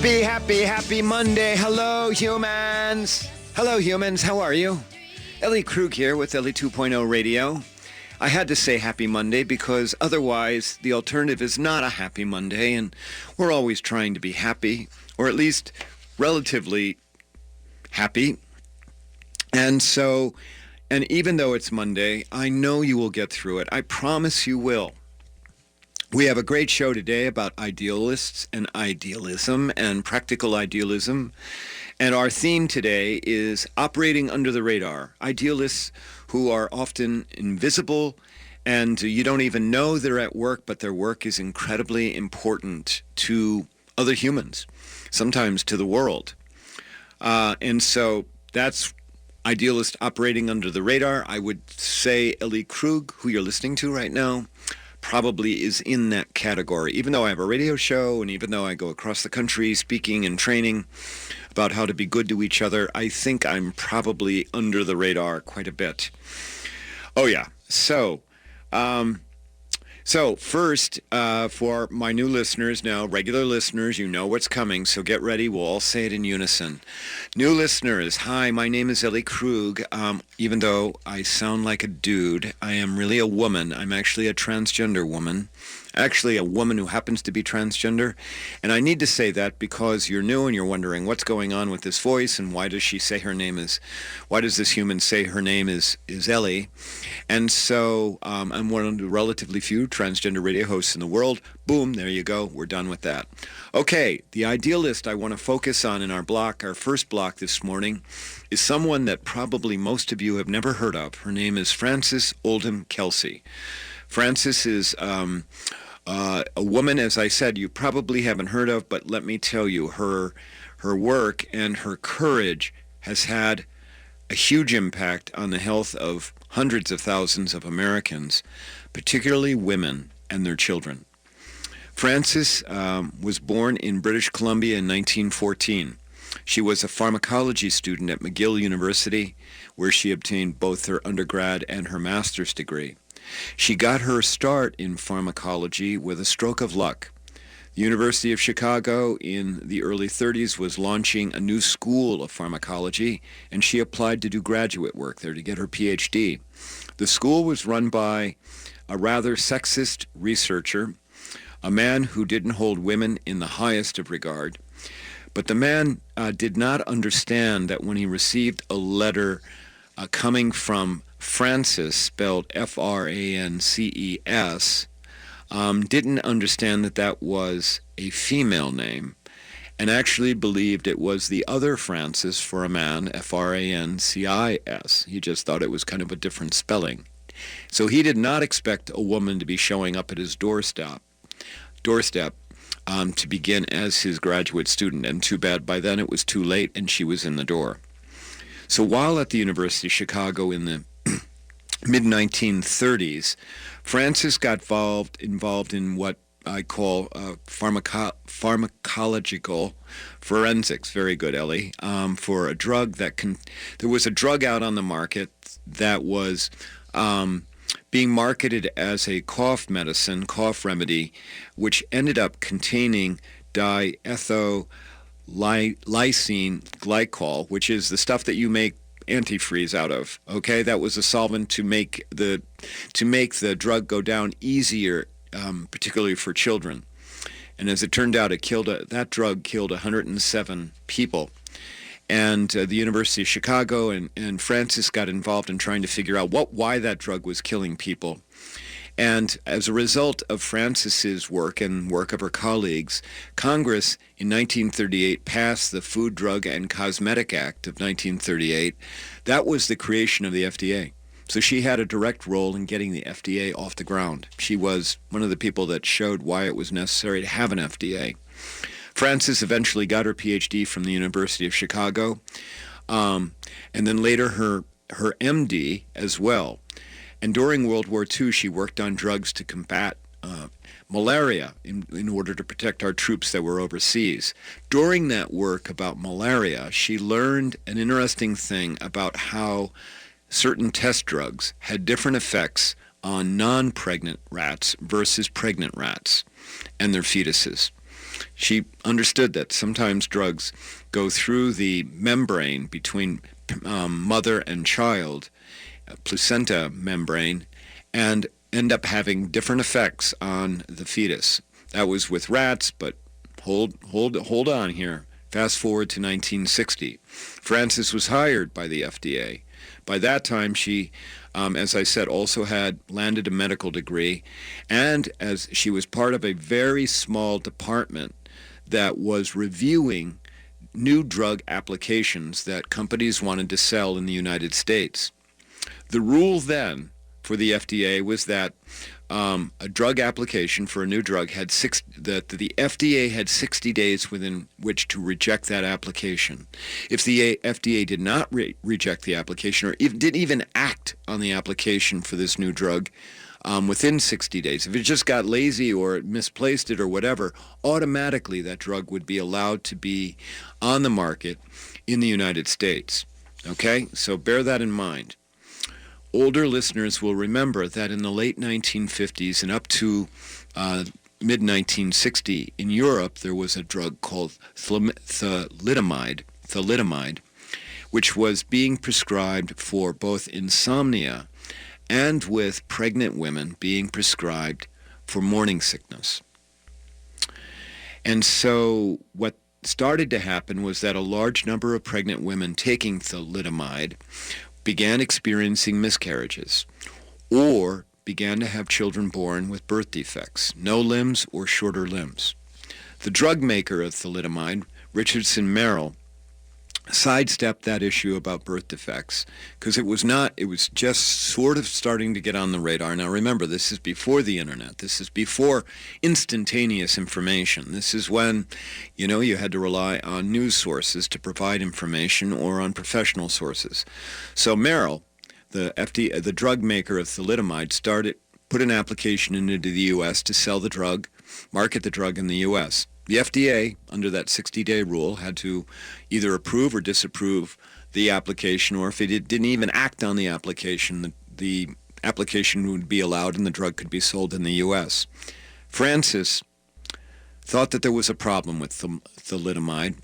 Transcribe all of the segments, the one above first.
Happy Monday. Hello, humans. Hello, humans. How are you? Ellie Krug here with Ellie 2.0 Radio. I had to say happy Monday because otherwise the alternative is not a happy Monday, and we're always trying to be happy, or at least relatively happy. And even though it's Monday, I know you will get through it. I promise you will. We have a great show today about idealists and idealism and practical idealism. And our theme today is operating under the radar. Idealists who are often invisible and you don't even know they're at work, but their work is incredibly important to other humans, sometimes to the world. And so that's idealist operating under the radar. I would say Ellie Krug, who you're listening to right now, probably is in that category. Even though I have a radio show and even though I go across the country speaking and training about how to be good to each other, I think I'm probably under the radar quite a bit. Oh yeah. So first, for my new listeners now, regular listeners, you know what's coming, so get ready. We'll all say it in unison. New listeners, hi, my name is Ellie Krug. Even though I sound like a dude, I am really a woman. I'm actually a transgender woman. Actually, a woman who happens to be transgender. And I need to say that because you're new and you're wondering what's going on with this voice and why does this human say her name is Ellie? And so I'm one of the relatively few transgender radio hosts in the world. Boom, there you go. We're done with that. Okay, the idealist I want to focus on in our first block this morning, is someone that probably most of you have never heard of. Her name is Frances Oldham Kelsey. Frances is a woman, as I said, you probably haven't heard of, but let me tell you, her work and her courage has had a huge impact on the health of hundreds of thousands of Americans, particularly women and their children. Frances was born in British Columbia in 1914. She was a pharmacology student at McGill University, where she obtained both her undergrad and her master's degree. She got her start in pharmacology with a stroke of luck. The University of Chicago in the early 30s was launching a new school of pharmacology, and she applied to do graduate work there to get her PhD. The school was run by a rather sexist researcher, a man who didn't hold women in the highest of regard. But the man did not understand that when he received a letter coming from Frances, spelled Frances, didn't understand that was a female name, and actually believed it was the other Francis for a man, Francis. He just thought it was kind of a different spelling. So he did not expect a woman to be showing up at his doorstep to begin as his graduate student, and too bad by then it was too late and she was in the door. So while at the University of Chicago in the mid-1930s, Frances got involved in what I call pharmacological forensics. Very good, Ellie. For a drug there was a drug out on the market that was being marketed as a cough remedy, which ended up containing diethylylysine glycol, which is the stuff that you make antifreeze out of. Okay, that was a solvent to make the drug go down easier, particularly for children. And as it turned out, that drug killed 107 people. And the University of Chicago and Frances got involved in trying to figure out why that drug was killing people. And as a result of Frances's work and work of her colleagues, Congress in 1938 passed the Food, Drug, and Cosmetic Act of 1938. That was the creation of the FDA. So she had a direct role in getting the FDA off the ground. She was one of the people that showed why it was necessary to have an FDA. Frances eventually got her PhD from the University of Chicago, and then later her MD as well. And during World War II, she worked on drugs to combat malaria in order to protect our troops that were overseas. During that work about malaria, she learned an interesting thing about how certain test drugs had different effects on non-pregnant rats versus pregnant rats and their fetuses. She understood that sometimes drugs go through the membrane between mother and child, placenta membrane, and end up having different effects on the fetus. That was with rats, but hold on here. Fast forward to 1960. Frances was hired by the FDA. By that time, she, as I said, also had landed a medical degree, and as she was part of a very small department that was reviewing new drug applications that companies wanted to sell in the United States. The rule then for the FDA was that a drug application for a new drug had that the FDA had 60 days within which to reject that application. If the FDA did not reject the application or didn't even act on the application for this new drug within 60 days, if it just got lazy or misplaced it or whatever, automatically that drug would be allowed to be on the market in the United States. Okay? So bear that in mind. Older listeners will remember that in the late 1950s and up to mid-1960, in Europe, there was a drug called thalidomide, which was being prescribed for both insomnia and with pregnant women being prescribed for morning sickness. And so what started to happen was that a large number of pregnant women taking thalidomide began experiencing miscarriages or began to have children born with birth defects, no limbs or shorter limbs. The drug maker of thalidomide, Richardson Merrill, sidestepped that issue about birth defects because it was just sort of starting to get on the radar. Now remember, this is before the internet. This is before instantaneous information. This is when, you had to rely on news sources to provide information or on professional sources. So Merrill, the drug maker of thalidomide, put an application into the U.S. to sell the drug, market the drug in the U.S. The FDA, under that 60-day rule, had to either approve or disapprove the application, or if it didn't even act on the application, the application would be allowed and the drug could be sold in the U.S. Frances thought that there was a problem with thalidomide,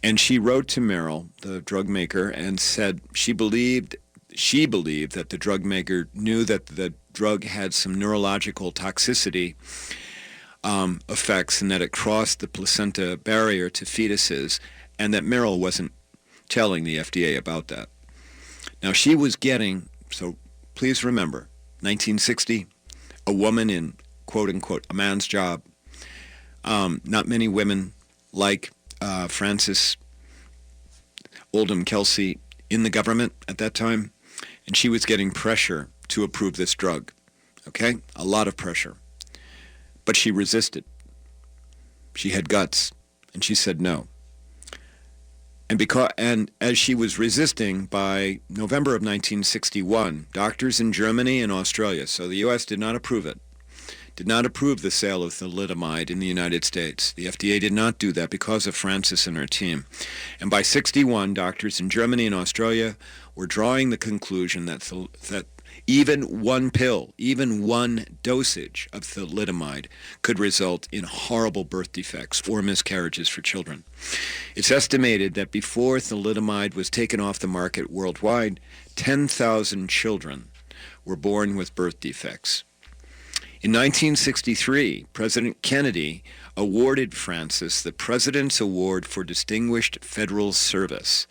and she wrote to Merrill, the drug maker, and said she believed that the drug maker knew that the drug had some neurological toxicity effects and that it crossed the placenta barrier to fetuses, and that Merrill wasn't telling the FDA about that. Now she was getting, so please remember, 1960, a woman in quote-unquote a man's job. Not many women like Frances Oldham Kelsey in the government at that time, and she was getting pressure to approve this drug. Okay? A lot of pressure. But she resisted. She had guts, and she said no. And as she was resisting, by November of 1961, doctors in Germany and Australia, so the U.S. did not approve it, did not approve the sale of thalidomide in the United States. The FDA did not do that because of Frances and her team. And by 61, doctors in Germany and Australia were drawing the conclusion that even one pill, even one dosage of thalidomide could result in horrible birth defects or miscarriages for children. It's estimated that before thalidomide was taken off the market worldwide, 10,000 children were born with birth defects. In 1963, President Kennedy awarded Frances the President's Award for Distinguished Federal Service,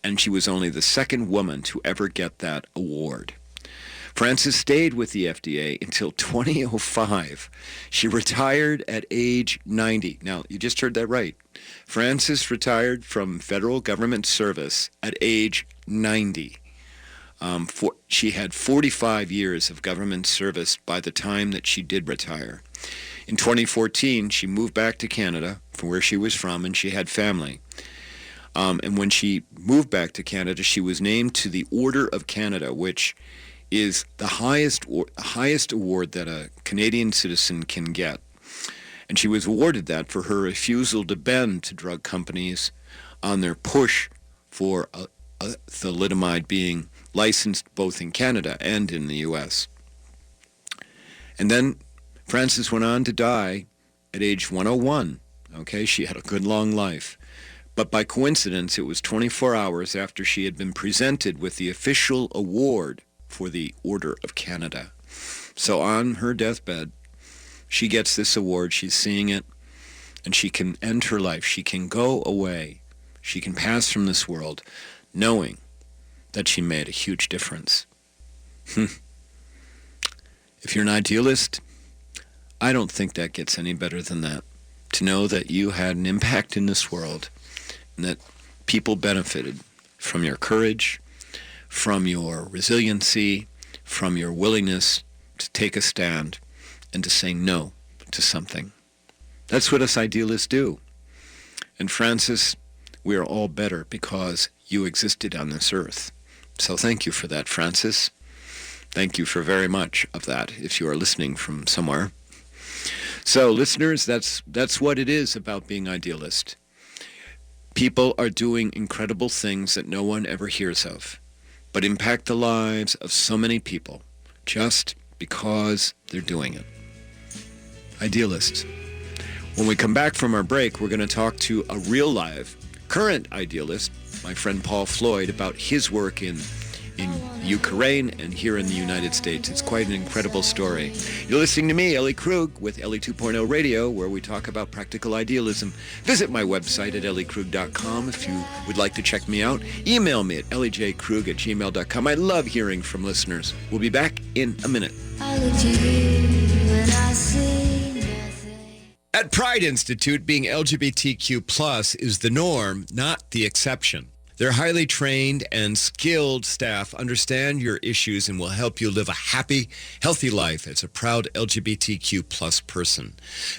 and she was only the second woman to ever get that award. Frances stayed with the FDA until 2005. She retired at age 90. Now, you just heard that right. Frances retired from federal government service at age 90. She had 45 years of government service by the time that she did retire. In 2014, she moved back to Canada, from where she was from, and she had family. And when she moved back to Canada, she was named to the Order of Canada, which is the highest award that a Canadian citizen can get. And she was awarded that for her refusal to bend to drug companies on their push for thalidomide being licensed both in Canada and in the U.S. And then Frances went on to die at age 101. Okay, she had a good long life. But by coincidence, it was 24 hours after she had been presented with the official award for the Order of Canada. So on her deathbed, she gets this award, she's seeing it, and she can end her life. She can go away. She can pass from this world knowing that she made a huge difference. If you're an idealist, I don't think that gets any better than that. To know that you had an impact in this world and that people benefited from your courage, from your resiliency, from your willingness to take a stand and to say no to something. That's what us idealists do. And Francis, we are all better because you existed on this earth. So thank you for that, Francis. Thank you for very much of that, if you are listening from somewhere. So, listeners, that's what it is about being idealist. People are doing incredible things that no one ever hears of, but impact the lives of so many people just because they're doing it. Idealists. When we come back from our break, we're going to talk to a real live, current idealist, my friend Paul Floyd, about his work in Ukraine and here in the United States. It's quite an incredible story. You're listening to me, Ellie Krug, with Ellie 2.0 Radio, where we talk about practical idealism. Visit my website at elliekrug.com if you would like to check me out. Email me at elliejkrug@gmail.com. I love hearing from listeners. We'll be back in a minute. At Pride Institute, being LGBTQ+ is the norm, not the exception. Their highly trained and skilled staff understand your issues and will help you live a happy, healthy life as a proud LGBTQ+ person.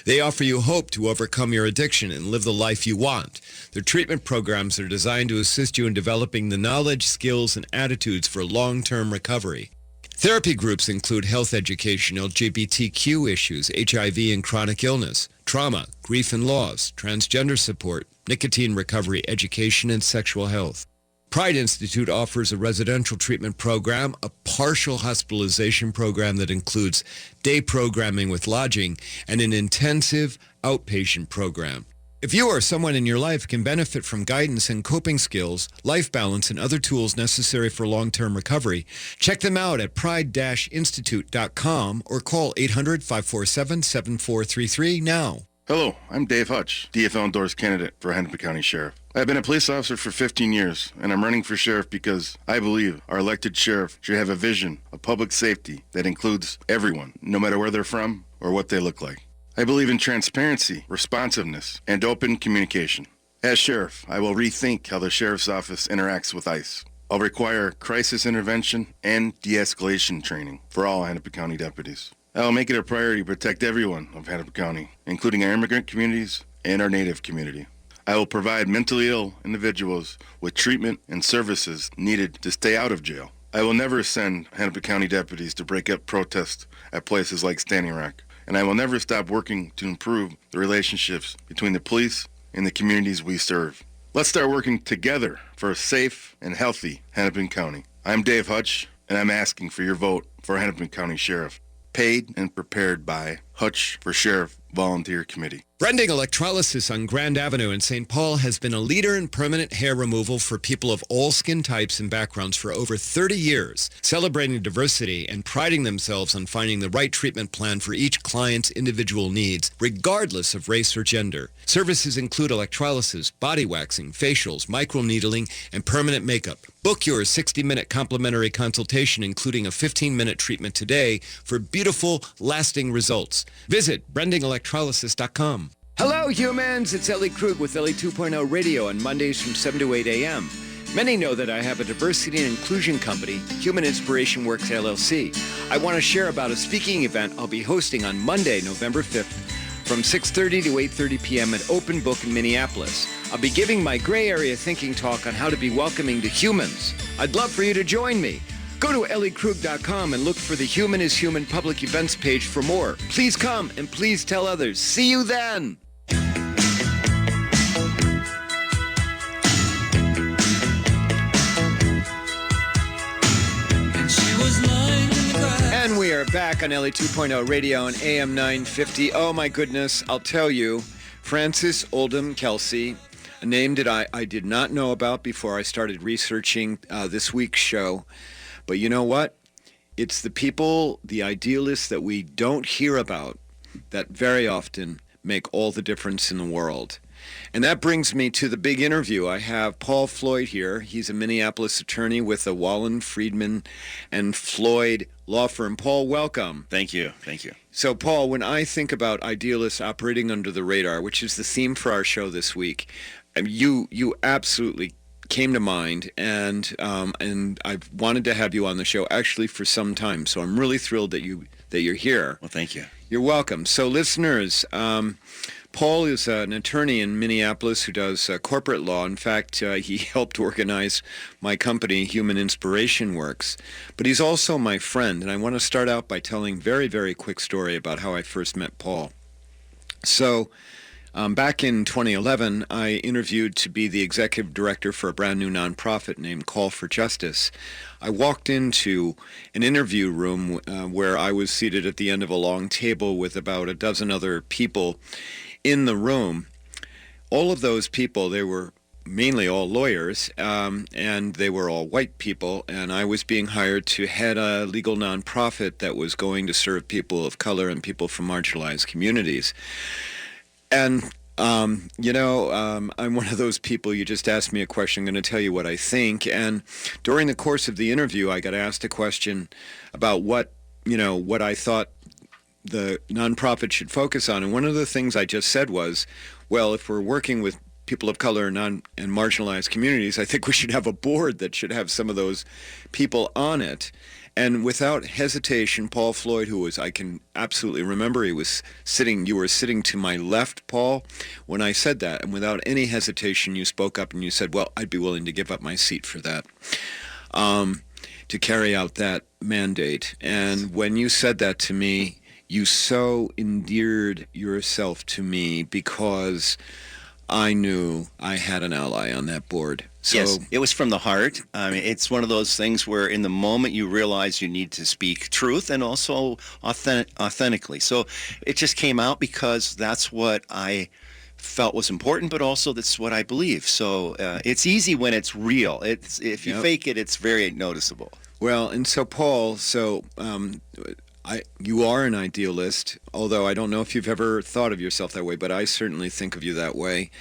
They offer you hope to overcome your addiction and live the life you want. Their treatment programs are designed to assist you in developing the knowledge, skills, and attitudes for long-term recovery. Therapy groups include health education, LGBTQ issues, HIV and chronic illness, trauma, grief and loss, transgender support, nicotine recovery, education, and sexual health. Pride Institute offers a residential treatment program, a partial hospitalization program that includes day programming with lodging, and an intensive outpatient program. If you or someone in your life can benefit from guidance and coping skills, life balance, and other tools necessary for long-term recovery, check them out at pride-institute.com or call 800-547-7433 now. Hello, I'm Dave Hutch, DFL endorsed candidate for Hennepin County Sheriff. I've been a police officer for 15 years, and I'm running for sheriff because I believe our elected sheriff should have a vision of public safety that includes everyone, no matter where they're from or what they look like. I believe in transparency, responsiveness, and open communication. As sheriff, I will rethink how the sheriff's office interacts with ICE. I'll require crisis intervention and de-escalation training for all Hennepin County deputies. I will make it a priority to protect everyone of Hennepin County, including our immigrant communities and our Native community. I will provide mentally ill individuals with treatment and services needed to stay out of jail. I will never send Hennepin County deputies to break up protests at places like Standing Rock. And I will never stop working to improve the relationships between the police and the communities we serve. Let's start working together for a safe and healthy Hennepin County. I'm Dave Hutch, and I'm asking for your vote for Hennepin County Sheriff. Paid and prepared by Hutch for Sheriff Volunteer Committee. Brending Electrolysis on Grand Avenue in St. Paul has been a leader in permanent hair removal for people of all skin types and backgrounds for over 30 years, celebrating diversity and priding themselves on finding the right treatment plan for each client's individual needs, regardless of race or gender. Services include electrolysis, body waxing, facials, microneedling, and permanent makeup. Book your 60-minute complimentary consultation, including a 15-minute treatment today for beautiful, lasting results. Visit brendingelectrolysis.com. Hello, humans. It's Ellie Krug with Ellie 2.0 Radio on Mondays from 7 to 8 a.m. Many know that I have a diversity and inclusion company, Human Inspiration Works LLC. I want to share about a speaking event I'll be hosting on Monday, November 5th, from 6:30 to 8:30 p.m. at Open Book in Minneapolis. I'll be giving my gray area thinking talk on how to be welcoming to humans. I'd love for you to join me. Go to elliekrug.com and look for the Human is Human public events page for more. Please come and please tell others. See you then. And we are back on Ellie 2.0 Radio and AM 950. Oh my goodness, I'll tell you, Francis Oldham Kelsey, a name that I did not know about before I started researching this week's show. But you know what? It's the people, the idealists that we don't hear about that very often make all the difference in the world. And that brings me to the big interview. I have Paul Floyd here. He's a Minneapolis attorney with the Wallen, Friedman, and Floyd law firm. Paul, welcome. Thank you. Thank you. So, Paul, when I think about idealists operating under the radar, which is the theme for our show this week, you absolutely came to mind, and I've wanted to have you on the show actually for some time. So I'm really thrilled that you're here. Well, thank you. You're welcome. So, listeners, Paul is an attorney in Minneapolis who does corporate law. In fact, he helped organize my company, Human Inspiration Works. But he's also my friend, and I want to start out by telling a very, very quick story about how I first met Paul. So, back in 2011, I interviewed to be the executive director for a brand new nonprofit named Call for Justice. I walked into an interview room where I was seated at the end of a long table with about a dozen other people in the room. All of those people, they were mainly all lawyers, and they were all white people, and I was being hired to head a legal nonprofit that was going to serve people of color and people from marginalized communities. And, I'm one of those people, you just asked me a question, I'm going to tell you what I think. And during the course of the interview, I got asked a question about what I thought the nonprofit should focus on. And one of the things I just said was, well, if we're working with people of color and marginalized communities, I think we should have a board that should have some of those people on it. And without hesitation, Paul Floyd, I can absolutely remember, you were sitting to my left, Paul, when I said that. And without any hesitation, you spoke up and you said, well, I'd be willing to give up my seat for that, to carry out that mandate. And when you said that to me, you so endeared yourself to me because I knew I had an ally on that board. So, yes, it was from the heart. I mean, it's one of those things where in the moment you realize you need to speak truth and also authentically. So it just came out because that's what I felt was important, but also that's what I believe. So it's easy when it's real. If you fake it, it's very noticeable. Well, and so Paul, you are an idealist, although I don't know if you've ever thought of yourself that way, but I certainly think of you that way.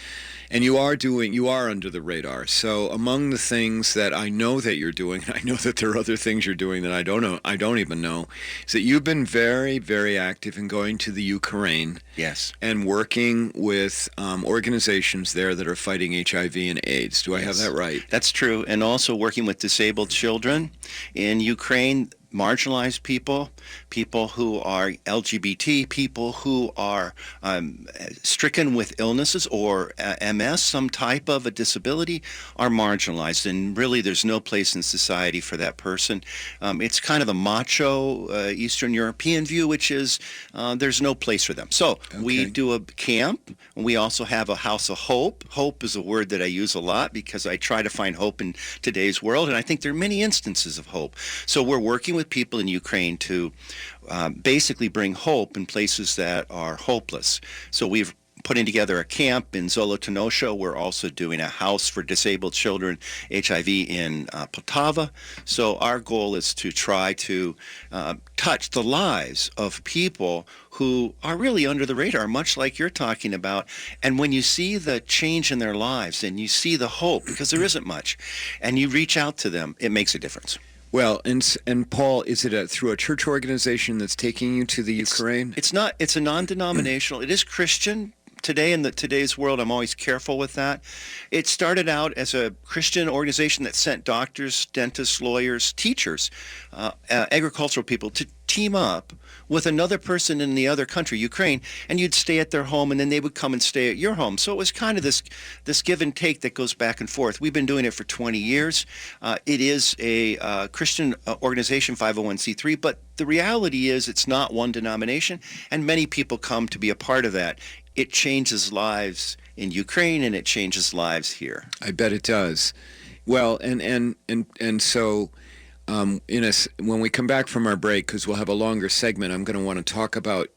And you are under the radar. So among the things that I know that you're doing, and I know that there are other things you're doing that I don't even know, is that you've been very, very active in going to the Ukraine. Yes. And working with organizations there that are fighting HIV and AIDS. Do I have that right? That's true. And also working with disabled children in Ukraine, marginalized people who are LGBT, people who are stricken with illnesses or MS, some type of a disability, are marginalized. And really, there's no place in society for that person. It's kind of a macho Eastern European view, which is there's no place for them. So we do a camp. We also have a house of hope. Hope is a word that I use a lot because I try to find hope in today's world. And I think there are many instances of hope. So we're working with people in Ukraine to basically bring hope in places that are hopeless. So we've putting together a camp in Zolotonosha. We're also doing a house for disabled children, HIV, in Poltava. So our goal is to try to touch the lives of people who are really under the radar, much like you're talking about. And when you see the change in their lives and you see the hope, because there isn't much, and you reach out to them, it makes a difference. Well, and Paul, is it through a church organization that's taking you to the Ukraine? It's not. It's a non-denominational. It is Christian. Today, in today's world, I'm always careful with that. It started out as a Christian organization that sent doctors, dentists, lawyers, teachers, agricultural people to team up with another person in the other country, Ukraine, and you'd stay at their home, and then they would come and stay at your home. So it was kind of this give and take that goes back and forth. We've been doing it for 20 years. It is a Christian organization, 501c3, but the reality is it's not one denomination, and many people come to be a part of that. It changes lives in Ukraine, and it changes lives here. I bet it does. Well, and so when we come back from our break, because we'll have a longer segment, I'm going to want to talk about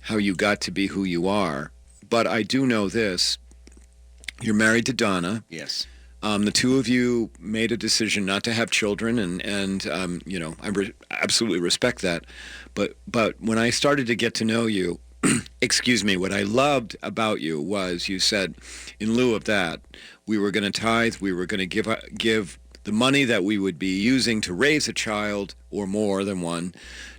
how you got to be who you are. But I do know this. You're married to Donna. Yes. The two of you made a decision not to have children, and I absolutely respect that. But when I started to get to know you, excuse me, what I loved about you was you said, in lieu of that, we were going to tithe, we were going to give the money that we would be using to raise a child, or more than one,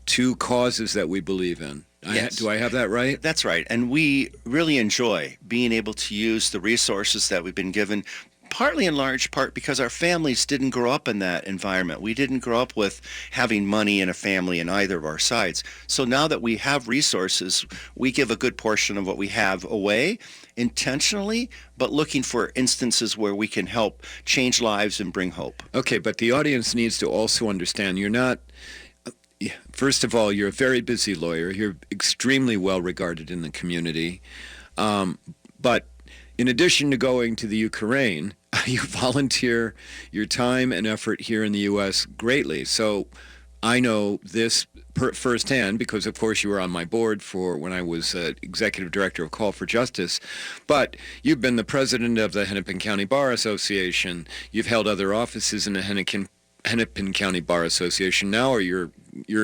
to causes that we believe in. Yes. Do I have that right? That's right. And we really enjoy being able to use the resources that we've been given, partly in large part because our families didn't grow up in that environment. We didn't grow up with having money in a family in either of our sides. So now that we have resources, we give a good portion of what we have away intentionally, but looking for instances where we can help change lives and bring hope. Okay, but the audience needs to also understand you're not... First of all, you're a very busy lawyer. You're extremely well regarded in the community. But in addition to going to the Ukraine, you volunteer your time and effort here in the U.S. greatly. So I know this firsthand because, of course, you were on my board for when I was executive director of Call for Justice. But you've been the president of the Hennepin County Bar Association. You've held other offices in the Hennepin County Bar Association now, or you're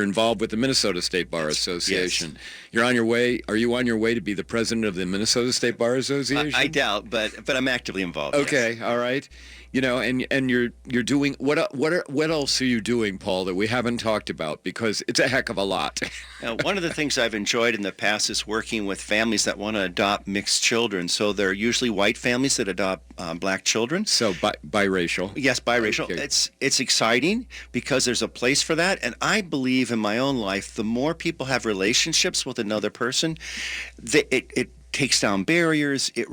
involved with the Minnesota State Bar Association. Yes. You're on your way. Are you on your way to be the president of the Minnesota State Bar Association? I doubt, but I'm actively involved. Okay, yes. all right. You know, and you're doing what else are you doing, Paul, that we haven't talked about, because it's a heck of a lot. Now, one of the things I've enjoyed in the past is working with families that want to adopt mixed children. So they're usually white families that adopt black children. So biracial. Yes, biracial. Okay. It's exciting because there's a place for that, and I believe in my own life, the more people have relationships with another person, it takes down barriers, it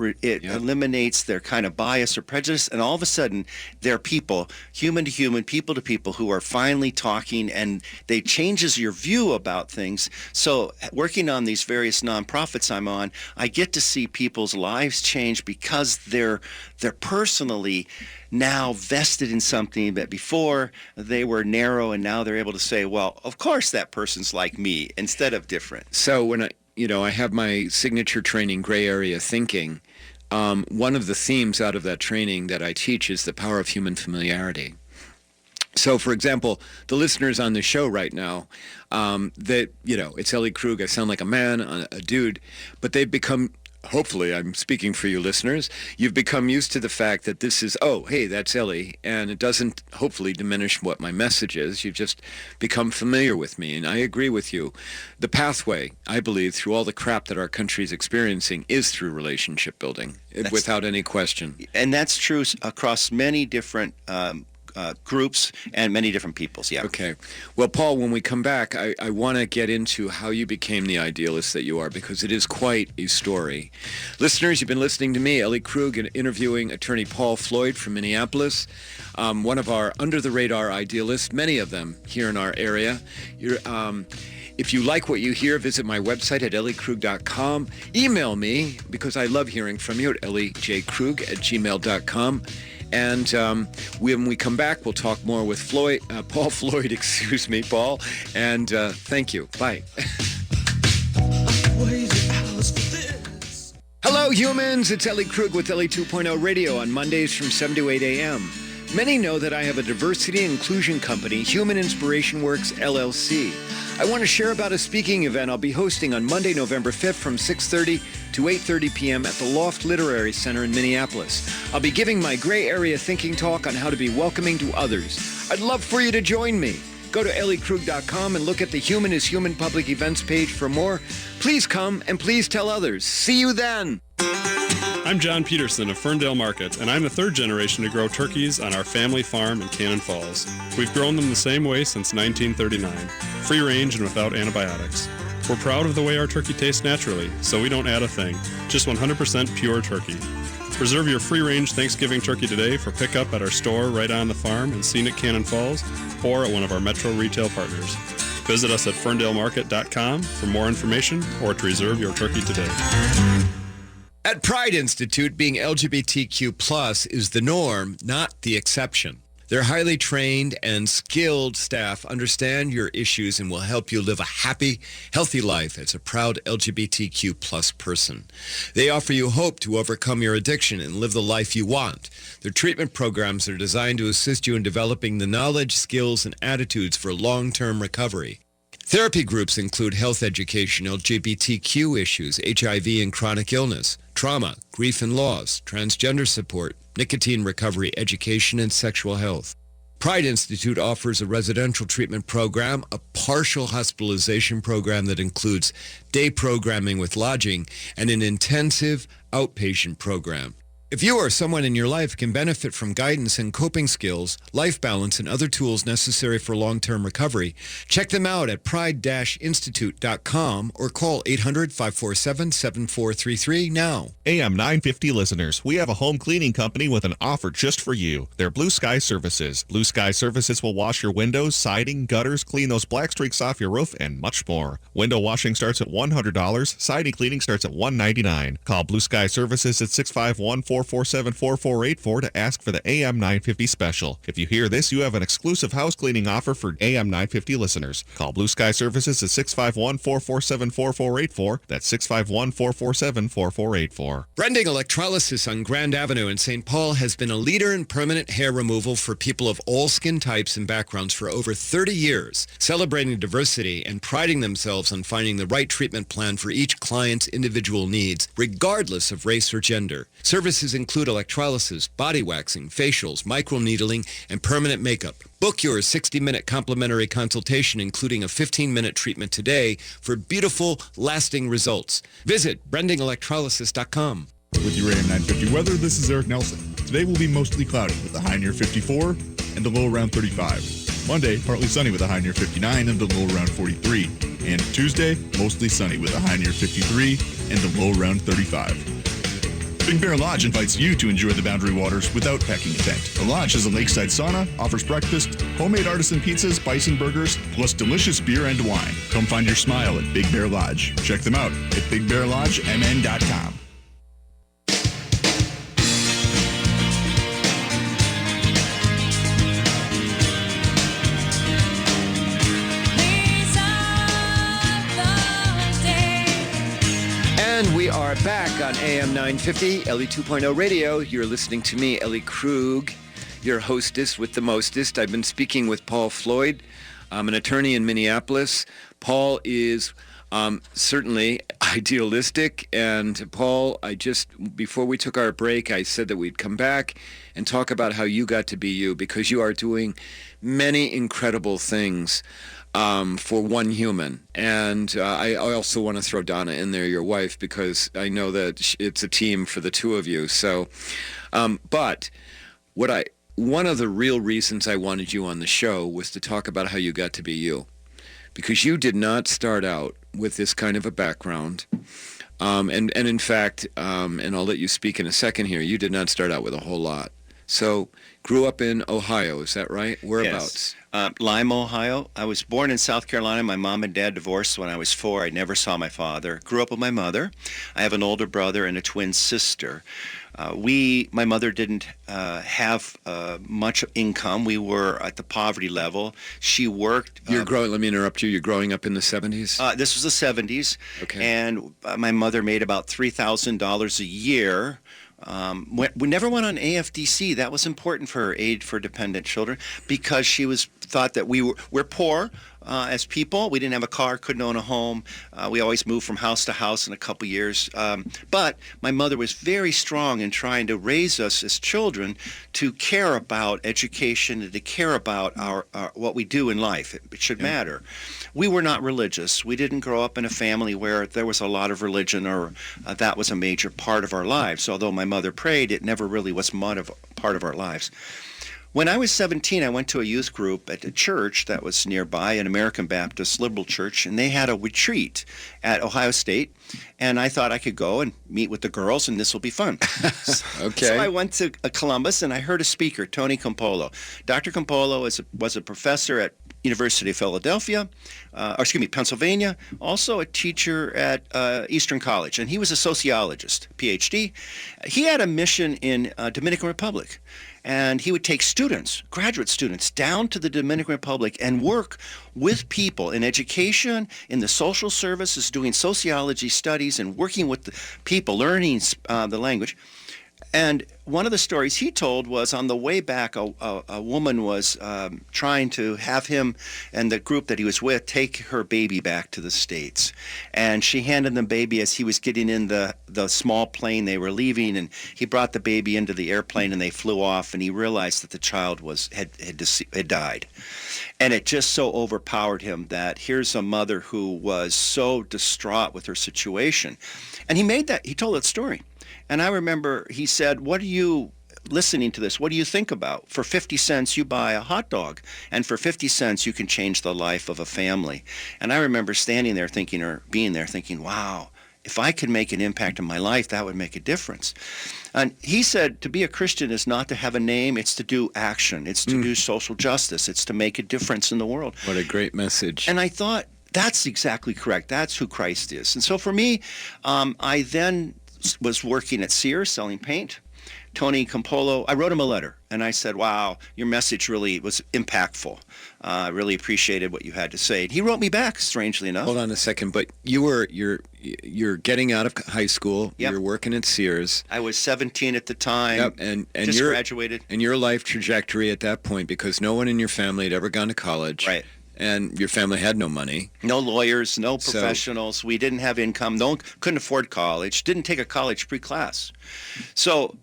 eliminates their kind of bias or prejudice, and all of a sudden they're people, human to human, people to people, who are finally talking, and they changes your view about things. So working on these various nonprofits I'm on, I get to see people's lives change because they're personally now vested in something that before they were narrow, and now they're able to say, well, of course that person's like me, instead of different. So when I have my signature training, Gray Area Thinking. One of the themes out of that training that I teach is the power of human familiarity. So, for example, the listeners on the show right now, it's Ellie Krug. I sound like a man, a dude, but they've become... Hopefully, I'm speaking for you listeners, you've become used to the fact that this is, oh, hey, that's Ellie, and it doesn't hopefully diminish what my message is. You've just become familiar with me, and I agree with you. The pathway, I believe, through all the crap that our country is experiencing is through relationship building, without any question. And that's true across many different groups and many different peoples, yeah. Okay. Well, Paul, when we come back, I want to get into how you became the idealist that you are, because it is quite a story. Listeners, you've been listening to me, Ellie Krug, and interviewing attorney Paul Floyd from Minneapolis, one of our under-the-radar idealists, many of them here in our area. If you like what you hear, visit my website at elliekrug.com. Email me, because I love hearing from you, at elliejkrug@gmail.com. And when we come back, we'll talk more with Paul Floyd, excuse me, Paul. And thank you. Bye. Hello, humans. It's Ellie Krug with Ellie 2.0 Radio on Mondays from 7 to 8 a.m. Many know that I have a diversity and inclusion company, Human Inspiration Works, LLC. I want to share about a speaking event I'll be hosting on Monday, November 5th from 6:30 to 8:30 p.m. at the Loft Literary Center in Minneapolis. I'll be giving my Gray Area Thinking talk on how to be welcoming to others. I'd love for you to join me. Go to elliekrug.com and look at the Human is Human public events page for more. Please come and please tell others. See you then. I'm John Peterson of Ferndale Market, and I'm the third generation to grow turkeys on our family farm in Cannon Falls. We've grown them the same way since 1939, free range and without antibiotics. We're proud of the way our turkey tastes naturally, so we don't add a thing, just 100% pure turkey. Reserve your free-range Thanksgiving turkey today for pickup at our store right on the farm in scenic Cannon Falls or at one of our Metro retail partners. Visit us at ferndalemarket.com for more information or to reserve your turkey today. At Pride Institute, being LGBTQ+ is the norm, not the exception. Their highly trained and skilled staff understand your issues and will help you live a happy, healthy life as a proud LGBTQ plus person. They offer you hope to overcome your addiction and live the life you want. Their treatment programs are designed to assist you in developing the knowledge, skills, and attitudes for long-term recovery. Therapy groups include health education, LGBTQ issues, HIV and chronic illness, trauma, grief and loss, transgender support, nicotine recovery, education, and sexual health. Pride Institute offers a residential treatment program, a partial hospitalization program that includes day programming with lodging, and an intensive outpatient program. If you or someone in your life can benefit from guidance and coping skills, life balance, and other tools necessary for long-term recovery, check them out at pride-institute.com or call 800-547-7433 now. AM 950 listeners, we have a home cleaning company with an offer just for you. They're Blue Sky Services. Blue Sky Services will wash your windows, siding, gutters, clean those black streaks off your roof, and much more. Window washing starts at $100. Siding cleaning starts at $199. Call Blue Sky Services at 651-447-4484 to ask for the AM 950 special. If you hear this, you have an exclusive house cleaning offer for AM 950 listeners. Call Blue Sky Services at 651-447-4484. That's 651-447-4484. Brending Electrolysis on Grand Avenue in St. Paul has been a leader in permanent hair removal for people of all skin types and backgrounds for over 30 years, celebrating diversity and priding themselves on finding the right treatment plan for each client's individual needs, regardless of race or gender. Services include electrolysis, body waxing, facials, microneedling, and permanent makeup. Book your 60-minute complimentary consultation, including a 15-minute treatment today for beautiful, lasting results. Visit brendingelectrolysis.com. With your AM 950 weather, this is Eric Nelson. Today will be mostly cloudy with a high near 54 and a low around 35. Monday, partly sunny with a high near 59 and a low around 43. And Tuesday, mostly sunny with a high near 53 and a low around 35. Big Bear Lodge invites you to enjoy the Boundary Waters without packing a tent. The lodge has a lakeside sauna, offers breakfast, homemade artisan pizzas, bison burgers, plus delicious beer and wine. Come find your smile at Big Bear Lodge. Check them out at bigbearlodgemn.com. And we are back on AM 950, Ellie 2.0 Radio. You're listening to me, Ellie Krug, your hostess with the mostest. I've been speaking with Paul Floyd. I'm an attorney in Minneapolis. Paul is certainly idealistic. And Paul, before we took our break, I said that we'd come back and talk about how you got to be you, because you are doing many incredible things for one human. And I also want to throw Donna in there, your wife, because I know that it's a team for the two of you. So, but one of the real reasons I wanted you on the show was to talk about how you got to be you, because you did not start out with this kind of a background. And in fact, and I'll let you speak in a second here, you did not start out with a whole lot. So, grew up in Ohio, is that right? Whereabouts? Yes. Lime, Ohio. I was born in South Carolina. My mom and dad divorced when I was 4. I never saw my father. Grew up with my mother. I have an older brother and a twin sister. My mother didn't have much income. We were at the poverty level. She worked. Let me interrupt you. You're growing up in the 70s? This was the 70s. Okay. And my mother made about $3,000 a year. We never went on AFDC. That was important for her, Aid for Dependent Children, because she thought that we're poor as people. We didn't have a car, couldn't own a home. We always moved from house to house in a couple years. But my mother was very strong in trying to raise us as children to care about education and to care about our what we do in life. It should matter. We were not religious. We didn't grow up in a family where there was a lot of religion or that was a major part of our lives. Although my mother prayed, it never really was part of our lives. When I was 17, I went to a youth group at a church that was nearby, an American Baptist liberal church, and they had a retreat at Ohio State, and I thought I could go and meet with the girls, and this will be fun. Okay. So I went to Columbus, and I heard a speaker, Tony Campolo. Dr. Campolo was a professor at University of Philadelphia, Pennsylvania, also a teacher at Eastern College, and he was a sociologist, PhD. He had a mission in Dominican Republic, and he would take students, graduate students, down to the Dominican Republic and work with people in education, in the social services, doing sociology studies and working with the people, learning the language. And one of the stories he told was on the way back, a woman was trying to have him and the group that he was with take her baby back to the States. And she handed the baby as he was getting in the small plane they were leaving, and he brought the baby into the airplane and they flew off, and he realized that the child had died. And it just so overpowered him that here's a mother who was so distraught with her situation. And he told that story. And I remember he said, what are you listening to this? What do you think about? For 50 cents, you buy a hot dog. And for 50 cents, you can change the life of a family. And I remember standing there thinking, or being there thinking, wow, if I could make an impact in my life, that would make a difference. And he said to be a Christian is not to have a name, it's to do action. It's to do social justice. It's to make a difference in the world. What a great message. And I thought, that's exactly correct. That's who Christ is. And so for me, I then was working at Sears selling paint. Tony Campolo, I wrote him a letter and I said, wow, your message really was impactful. I really appreciated what you had to say. And he wrote me back, strangely enough. Hold on a second, but you're getting out of high school. Yep. You're working at Sears. I was 17 at the time. Yep, and just graduated. And your life trajectory at that point, because no one in your family had ever gone to college. Right. And your family had no money. No lawyers, no professionals. We didn't have income. No one couldn't afford college. Didn't take a college pre-class. So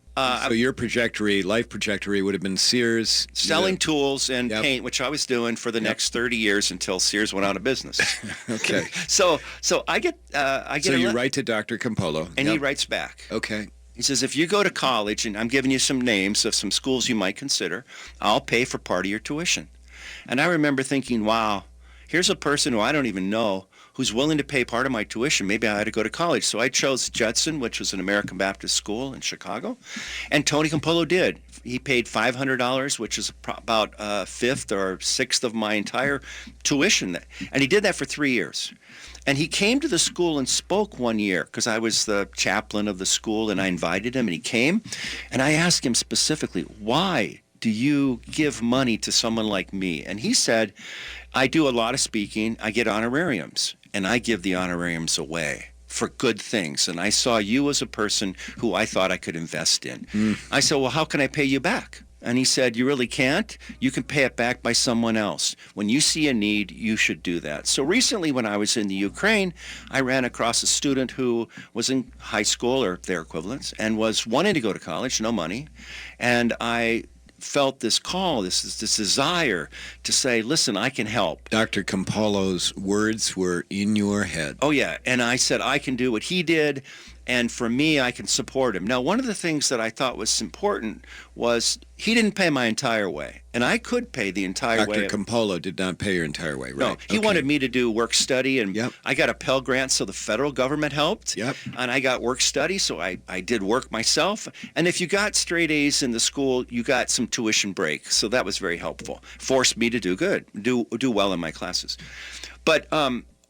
your life trajectory would have been Sears. Selling tools and paint, which I was doing for the next 30 years until Sears went out of business. Okay. So I get So you write to Dr. Campolo. And he writes back. Okay. He says, if you go to college, and I'm giving you some names of some schools you might consider, I'll pay for part of your tuition. And I remember thinking, wow, here's a person who I don't even know who's willing to pay part of my tuition. Maybe I had to go to college. So I chose Judson, which was an American Baptist school in Chicago. And Tony Campolo did. He paid $500, which is about a fifth or sixth of my entire tuition. And he did that for 3 years. And he came to the school and spoke one year because I was the chaplain of the school, and I invited him, and he came. And I asked him specifically, why do you give money to someone like me? And he said, I do a lot of speaking. I get honorariums, and I give the honorariums away for good things. And I saw you as a person who I thought I could invest in. I said, well, how can I pay you back? And he said, you really can't. You can pay it back by someone else. When you see a need, you should do that. So recently when I was in the Ukraine, I ran across a student who was in high school or their equivalents and was wanting to go to college, no money. And I felt this call, this desire to say, listen, I can help. Dr. Campolo's words were in your head. Oh, yeah. And I said, I can do what he did. And for me, I can support him. Now, one of the things that I thought was important was he didn't pay my entire way. And I could pay the entire way. Dr. Campolo did not pay your entire way, right? No, he wanted me to do work study. And I got a Pell Grant, so the federal government helped. Yep. And I got work study, so I did work myself. And if you got straight A's in the school, you got some tuition break. So that was very helpful. Forced me to do good, do well in my classes. But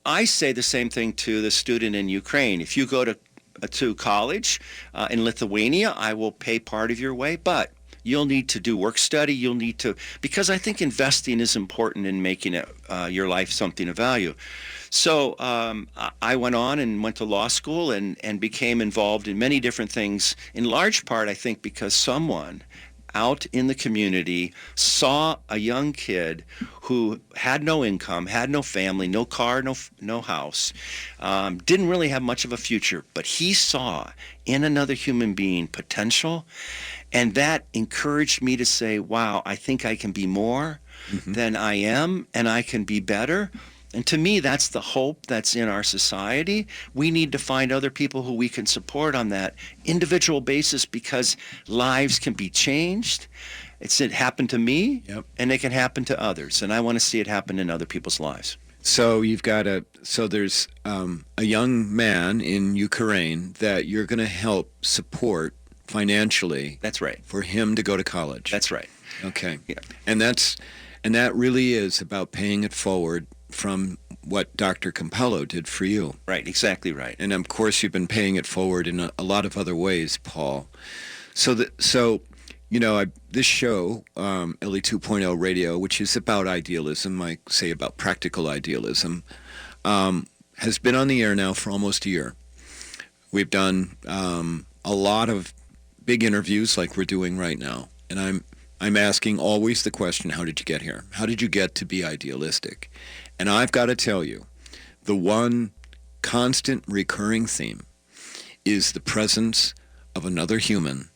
I say the same thing to the student in Ukraine. If you go to college in Lithuania, I will pay part of your way, but you'll need to do work study. You'll need to, because I think investing is important in making it, your life something of value. So I went on and went to law school and became involved in many different things, in large part, I think, because someone out in the community saw a young kid who had no income, had no family, no car, no house, didn't really have much of a future, but he saw in another human being potential, and that encouraged me to say, wow, I think I can be more than I am, and I can be better. And to me, that's the hope that's in our society. We need to find other people who we can support on that individual basis, because lives can be changed. It happened to me, and it can happen to others. And I want to see it happen in other people's lives. So there's a young man in Ukraine that you're going to help support financially. That's right. For him to go to college. That's right. Okay. Yeah. And that's, And that really is about paying it forward from what Dr. Campello did for you. Right, exactly right. And of course, you've been paying it forward in a lot of other ways, Paul. So this show, Ellie 2.0 Radio, which is about idealism, I say about practical idealism, has been on the air now for almost a year. We've done a lot of big interviews like we're doing right now, and I'm asking always the question, how did you get here? How did you get to be idealistic? And I've got to tell you, the one constant recurring theme is the presence of another human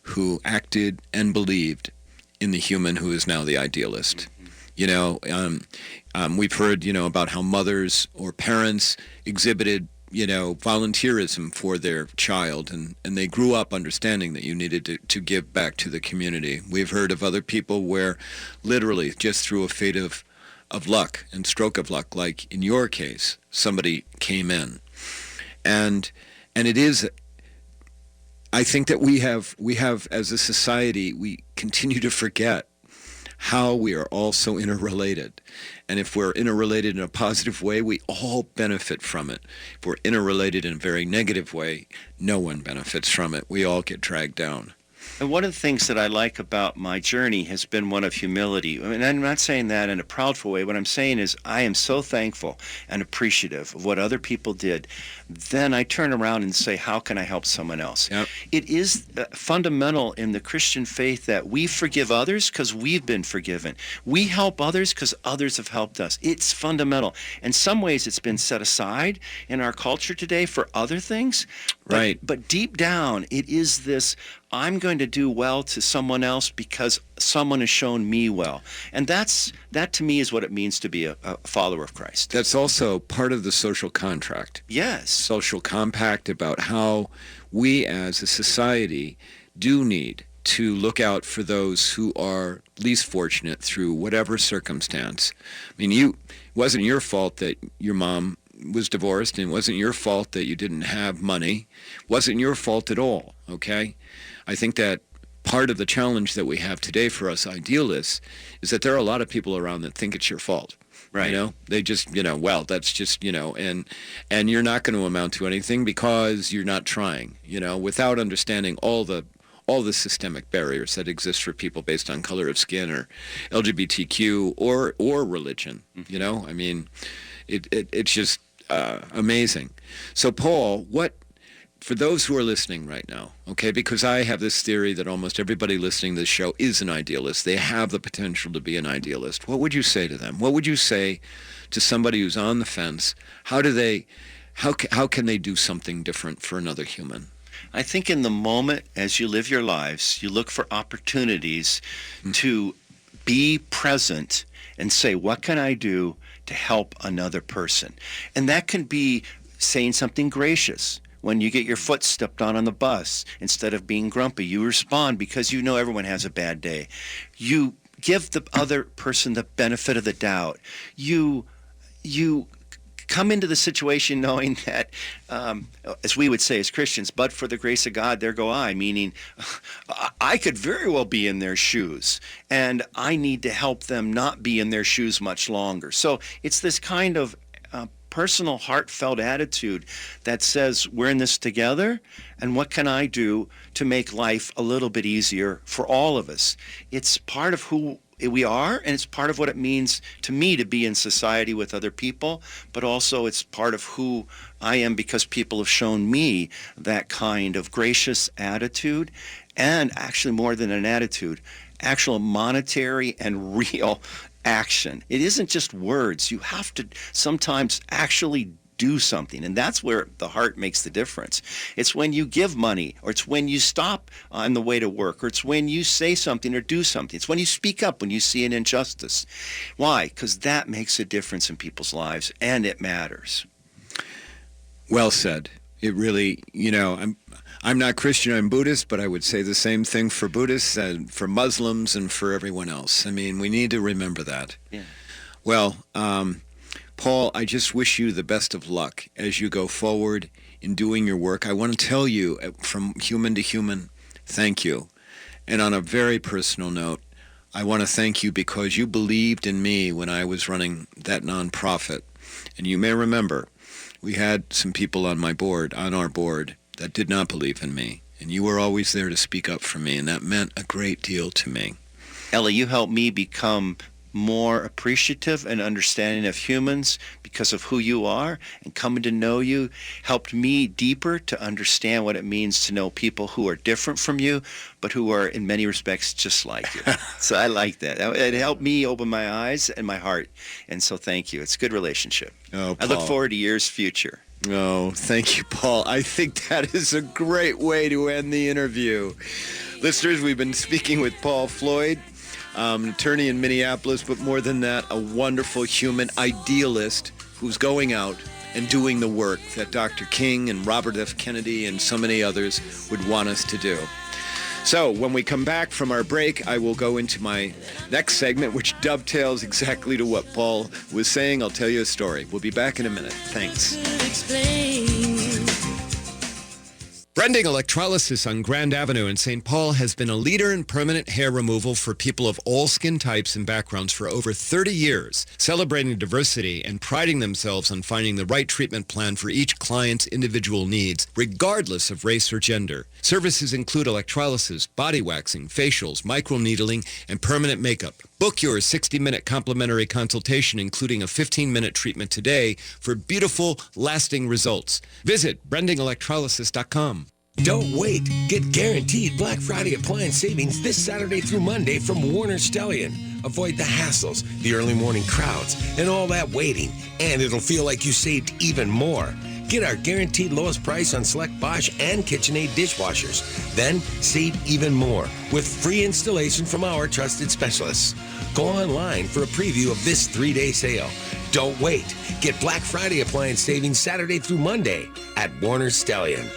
who acted and believed in the human who is now the idealist. We've heard, about how mothers or parents exhibited, volunteerism for their child, and they grew up understanding that you needed to give back to the community. We've heard of other people where literally just through a fate of luck and stroke of luck, like in your case, somebody came in. And it is, I think that we have as a society, we continue to forget how we are all so interrelated. And if we're interrelated in a positive way, we all benefit from it. If we're interrelated in a very negative way, no one benefits from it. We all get dragged down. And one of the things that I like about my journey has been one of humility. I mean, I'm not saying that in a proudful way. What I'm saying is I am so thankful and appreciative of what other people did. Then I turn around and say, how can I help someone else? Yep. It is fundamental in the Christian faith that we forgive others because we've been forgiven. We help others because others have helped us. It's fundamental. In some ways, it's been set aside in our culture today for other things. Right. But deep down, it is this, I'm going to do well to someone else because someone has shown me well. And that to me is what it means to be a follower of Christ. That's also part of the social contract. Yes. Social compact about how we as a society do need to look out for those who are least fortunate through whatever circumstance. I mean, it wasn't your fault that your mom was divorced, and it wasn't your fault that you didn't have money. It wasn't your fault at all, okay? I think that part of the challenge that we have today for us idealists is that there are a lot of people around that think it's your fault. Right. They just, well, that's just, and you're not going to amount to anything because you're not trying, without understanding all the systemic barriers that exist for people based on color of skin or LGBTQ or religion. I mean, it's just amazing. So, Paul, for those who are listening right now, okay, because I have this theory that almost everybody listening to this show is an idealist. They have the potential to be an idealist. What would you say to them? What would you say to somebody who's on the fence? How can they do something different for another human? I think in the moment as you live your lives, you look for opportunities to be present and say, what can I do to help another person? And that can be saying something gracious. When you get your foot stepped on the bus, instead of being grumpy, you respond because you know everyone has a bad day. You give the other person the benefit of the doubt. You come into the situation knowing that, as we would say as Christians, but for the grace of God, there go I, meaning I could very well be in their shoes, and I need to help them not be in their shoes much longer. So it's this kind of personal, heartfelt attitude that says, we're in this together, and what can I do to make life a little bit easier for all of us? It's part of who we are, and it's part of what it means to me to be in society with other people, but also it's part of who I am because people have shown me that kind of gracious attitude, and actually more than an attitude, actual monetary and real action. It isn't just words. You have to sometimes actually do something, and that's where the heart makes the difference. It's when you give money, or it's when you stop on the way to work, or it's when you say something or do something. It's when you speak up when you see an injustice. Why? Because that makes a difference in people's lives, and it matters. Well said. It really, I'm not Christian, I'm Buddhist, but I would say the same thing for Buddhists and for Muslims and for everyone else. I mean, we need to remember that. Yeah. Well, Paul, I just wish you the best of luck as you go forward in doing your work. I want to tell you, from human to human, thank you. And on a very personal note, I want to thank you because you believed in me when I was running that nonprofit. And you may remember, we had some people on our board, that did not believe in me. And you were always there to speak up for me, and that meant a great deal to me. Ellie, you helped me become more appreciative and understanding of humans because of who you are, and coming to know you helped me deeper to understand what it means to know people who are different from you, but who are in many respects just like you. So I like that. It helped me open my eyes and my heart, and so thank you. It's a good relationship. Oh, I look Paul. forward to years future. Oh, thank you, Paul. I think that is a great way to end the interview. Listeners, we've been speaking with Paul Floyd, an attorney in Minneapolis, but more than that, a wonderful human idealist who's going out and doing the work that Dr. King and Robert F. Kennedy and so many others would want us to do. So when we come back from our break, I will go into my next segment, which dovetails exactly to what Paul was saying. I'll tell you a story. We'll be back in a minute. Thanks. Brending Electrolysis on Grand Avenue in St. Paul has been a leader in permanent hair removal for people of all skin types and backgrounds for over 30 years, celebrating diversity and priding themselves on finding the right treatment plan for each client's individual needs, regardless of race or gender. Services include electrolysis, body waxing, facials, microneedling, and permanent makeup. Book your 60-minute complimentary consultation, including a 15-minute treatment today for beautiful, lasting results. Visit brendingelectrolysis.com. Don't wait. Get guaranteed Black Friday appliance savings this Saturday through Monday from Warner Stellian. Avoid the hassles, the early morning crowds, and all that waiting, and it'll feel like you saved even more. Get our guaranteed lowest price on select Bosch and KitchenAid dishwashers. Then save even more with free installation from our trusted specialists. Go online for a preview of this 3-day sale. Don't wait. Get Black Friday appliance savings Saturday through Monday at Warner Stellian.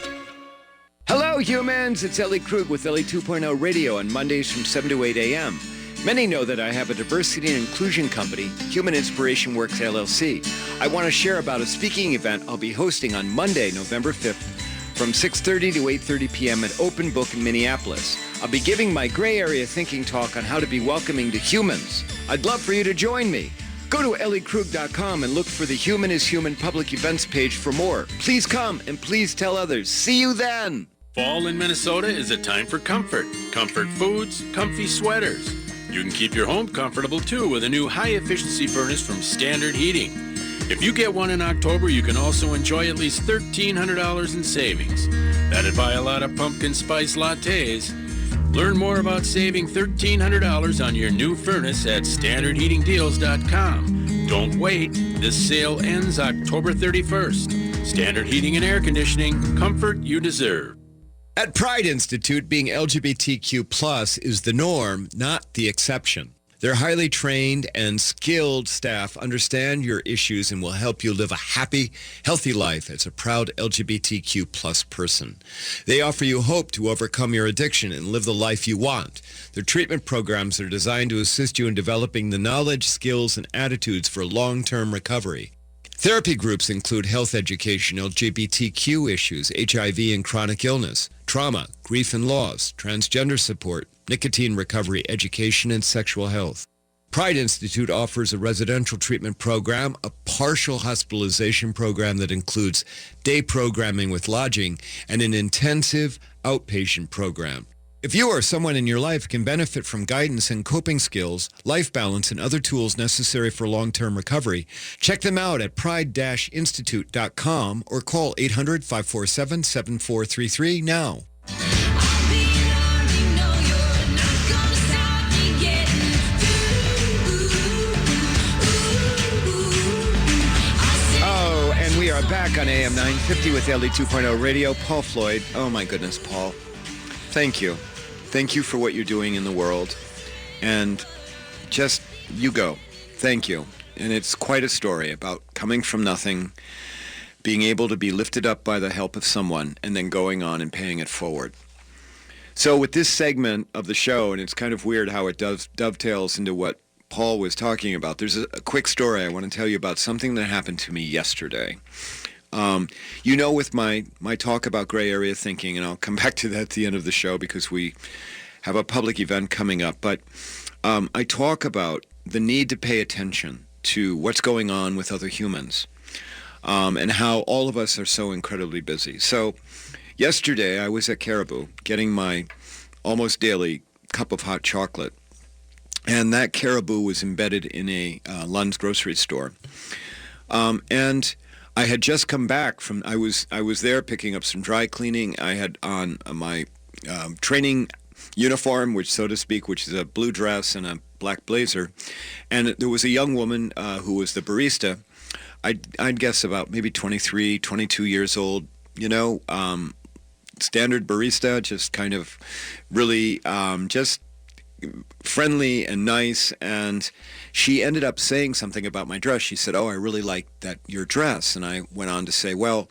Hello, humans. It's Ellie Krug with Ellie 2.0 Radio on Mondays from 7 to 8 a.m. Many know that I have a diversity and inclusion company, Human Inspiration Works LLC. I want to share about a speaking event I'll be hosting on Monday, November 5th, from 6:30 to 8:30 p.m. at Open Book in Minneapolis. I'll be giving my gray area thinking talk on how to be welcoming to humans. I'd love for you to join me. Go to elliekrug.com and look for the Human is Human public events page for more. Please come and please tell others. See you then. Fall in Minnesota is a time for comfort. Comfort foods, comfy sweaters. You can keep your home comfortable too with a new high-efficiency furnace from Standard Heating. If you get one in October, you can also enjoy at least $1,300 in savings. That'd buy a lot of pumpkin spice lattes. Learn more about saving $1,300 on your new furnace at StandardHeatingDeals.com. Don't wait. This sale ends October 31st. Standard Heating and Air Conditioning. Comfort you deserve. At Pride Institute, being LGBTQ plus is the norm, not the exception. Their highly trained and skilled staff understand your issues and will help you live a happy, healthy life as a proud LGBTQ plus person. They offer you hope to overcome your addiction and live the life you want. Their treatment programs are designed to assist you in developing the knowledge, skills, and attitudes for long-term recovery. Therapy groups include health education, LGBTQ issues, HIV and chronic illness, trauma, grief and loss, transgender support, nicotine recovery, education, and sexual health. Pride Institute offers a residential treatment program, a partial hospitalization program that includes day programming with lodging, and an intensive outpatient program. If you or someone in your life can benefit from guidance and coping skills, life balance, and other tools necessary for long-term recovery, check them out at pride-institute.com or call 800-547-7433 now. Oh, and we are back on AM 950 with Ellie 2.0 Radio. Paul Floyd. Oh, my goodness, Paul. Thank you. Thank you for what you're doing in the world. And just, you go. Thank you. And it's quite a story about coming from nothing, being able to be lifted up by the help of someone, and then going on and paying it forward. So with this segment of the show, and it's kind of weird how it dovetails into what Paul was talking about, there's a quick story I want to tell you about something that happened to me yesterday. With my talk about gray area thinking, and I'll come back to that at the end of the show because we have a public event coming up, but I talk about the need to pay attention to what's going on with other humans, and how all of us are so incredibly busy. So yesterday I was at Caribou getting my almost daily cup of hot chocolate, and that Caribou was embedded in a Lund's grocery store. And I had just come back from, I was there picking up some dry cleaning. I had on my training uniform, which, so to speak, which is a blue dress and a black blazer. And there was a young woman who was the barista. I'd guess about maybe 23, 22 years old, standard barista, just kind of really just friendly and nice. And she ended up saying something about my dress. She said, "Oh, I really like your dress." And I went on to say, "Well,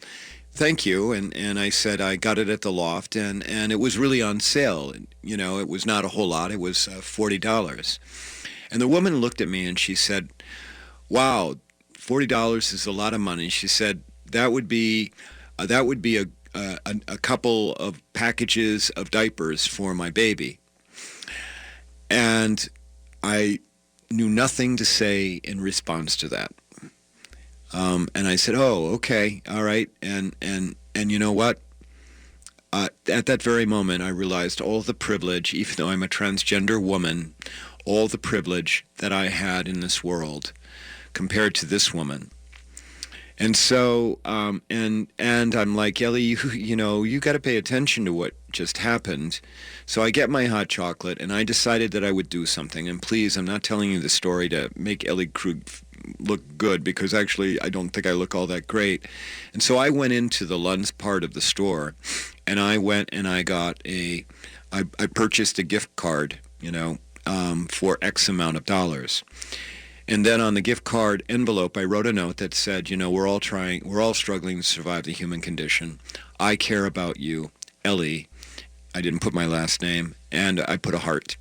thank you." And I said I got it at the loft, and it was really on sale. It was not a whole lot. It was $40. And the woman looked at me and she said, "Wow, $40 is a lot of money." She said, that would be a couple of packages of diapers for my baby." And I knew nothing to say in response to that. And I said, "Oh, okay, all right." And you know what? At that very moment, I realized all the privilege, even though I'm a transgender woman, all the privilege that I had in this world compared to this woman. And so, and I'm like, "Ellie, you got to pay attention to what just happened." So I get my hot chocolate, and I decided that I would do something. And please, I'm not telling you the story to make Ellie Krug look good, because actually I don't think I look all that great. And so I went into the Lund's part of the store, and I went and I got I purchased a gift card, for X amount of dollars. And then on the gift card envelope, I wrote a note that said, we're all struggling to survive the human condition. I care about you, Ellie. I didn't put my last name, and I put a heart.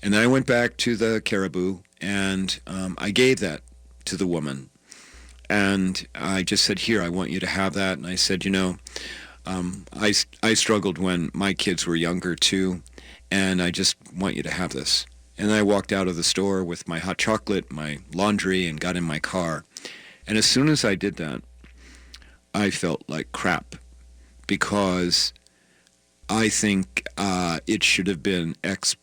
And then I went back to the Caribou, and I gave that to the woman. And I just said, "Here, I want you to have that." And I said, I struggled when my kids were younger too, and I just want you to have this. And I walked out of the store with my hot chocolate, my laundry, and got in my car. And as soon as I did that, I felt like crap, because I think it should have been X++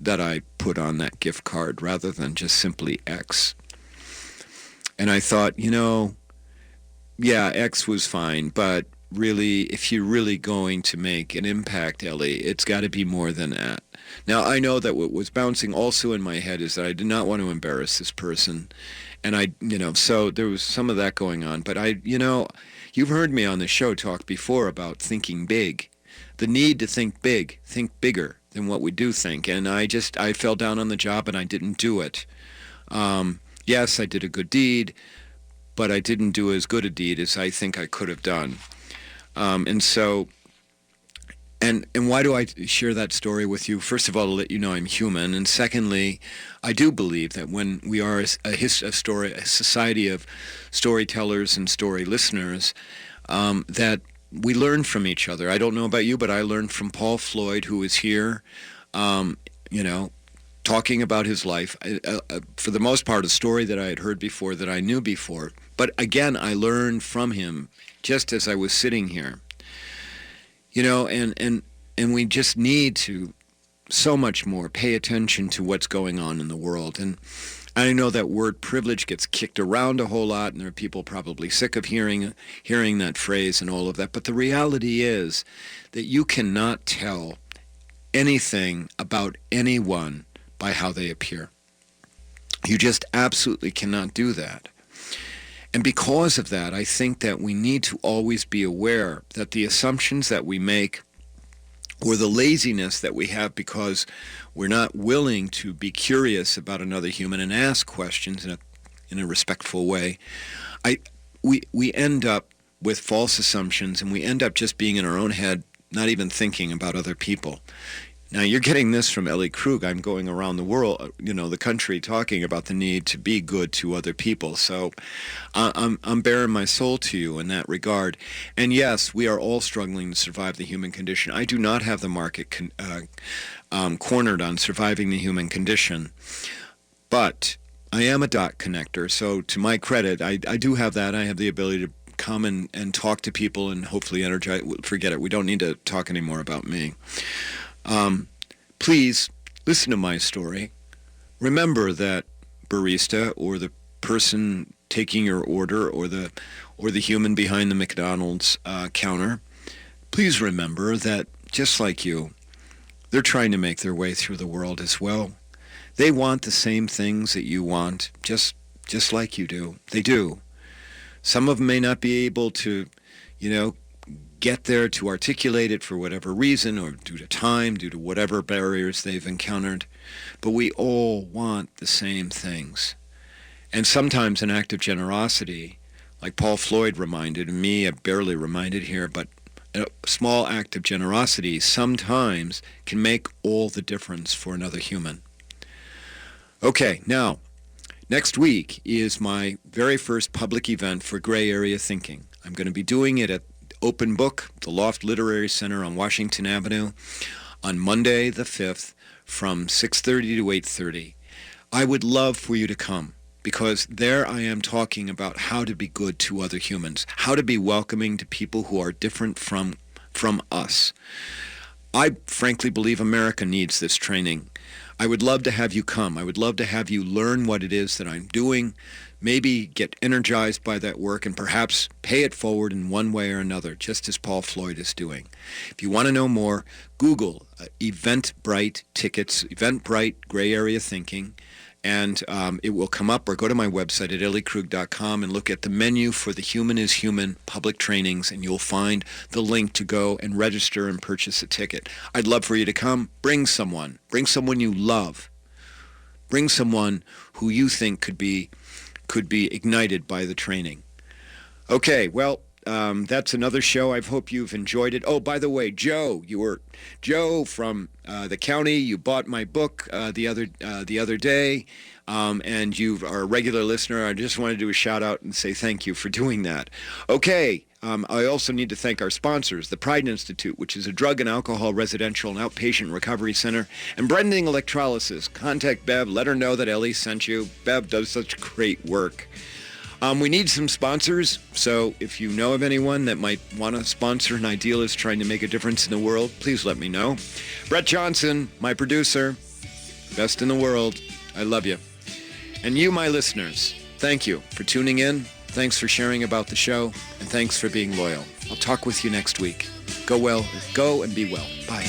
that I put on that gift card rather than just simply X. And I thought, yeah, X was fine, but really, if you're really going to make an impact, Ellie, it's got to be more than that. Now, I know that what was bouncing also in my head is that I did not want to embarrass this person. And so there was some of that going on. But you've heard me on the show talk before about thinking big. The need to think big, think bigger than what we do think. And I fell down on the job and I didn't do it. Yes, I did a good deed, but I didn't do as good a deed as I think I could have done. And why do I share that story with you? First of all, to let you know I'm human. And secondly, I do believe that when we are a society of storytellers and story listeners, that we learn from each other. I don't know about you, but I learned from Paul Floyd, who is here, talking about his life. For the most part, a story that I had heard before, that I knew before. But again, I learned from him just as I was sitting here. And we just need to so much more pay attention to what's going on in the world. And I know that word privilege gets kicked around a whole lot, and there are people probably sick of hearing that phrase and all of that. But the reality is that you cannot tell anything about anyone by how they appear. You just absolutely cannot do that. And because of that, I think that we need to always be aware that the assumptions that we make, or the laziness that we have because we're not willing to be curious about another human and ask questions in a respectful way, we end up with false assumptions, and we end up just being in our own head, not even thinking about other people. Now, you're getting this from Ellie Krug. I'm going around the world, the country, talking about the need to be good to other people. So I'm bearing my soul to you in that regard. And yes, we are all struggling to survive the human condition. I do not have the market cornered on surviving the human condition. But I am a dot connector. So to my credit, I do have that. I have the ability to come and talk to people and hopefully energize. Forget it. We don't need to talk anymore about me. Please listen to my story. Remember that barista or the person taking your order or the human behind the McDonald's counter. Please remember that just like you, they're trying to make their way through the world as well. They want the same things that you want, just like you do. They do. Some of them may not be able to, get there to articulate it for whatever reason or due to time, due to whatever barriers they've encountered. But we all want the same things. And sometimes an act of generosity, like Paul Floyd reminded me, I barely reminded here, but a small act of generosity sometimes can make all the difference for another human. Okay, now, next week is my very first public event for Gray Area Thinking. I'm going to be doing it at Open Book, the Loft Literary Center on Washington Avenue, on Monday the 5th from 6:30 to 8:30. I would love for you to come because there I am talking about how to be good to other humans, how to be welcoming to people who are different from us. I frankly believe America needs this training. I would love to have you come. I would love to have you learn what it is that I'm doing, maybe get energized by that work, and perhaps pay it forward in one way or another, just as Paul Floyd is doing. If you want to know more, Google Eventbrite tickets, Eventbrite Gray Area Thinking, and it will come up, or go to my website at elliekrug.com and look at the menu for the Human is Human public trainings, and you'll find the link to go and register and purchase a ticket. I'd love for you to come. Bring someone you love. Bring someone who you think could be ignited by the training. Okay, well, that's another show. I hope you've enjoyed it. Oh, by the way, Joe from the county. You bought my book the other day, and you are a regular listener. I just want to do a shout out and say thank you for doing that. Okay. I also need to thank our sponsors, the Pride Institute, which is a drug and alcohol residential and outpatient recovery center, and Branding Electrolysis. Contact Bev. Let her know that Ellie sent you. Bev does such great work. We need some sponsors, so if you know of anyone that might want to sponsor an idealist trying to make a difference in the world, please let me know. Brett Johnson, my producer, best in the world. I love you. And you, my listeners, thank you for tuning in. Thanks for sharing about the show, and thanks for being loyal. I'll talk with you next week. Go well, go and be well. Bye.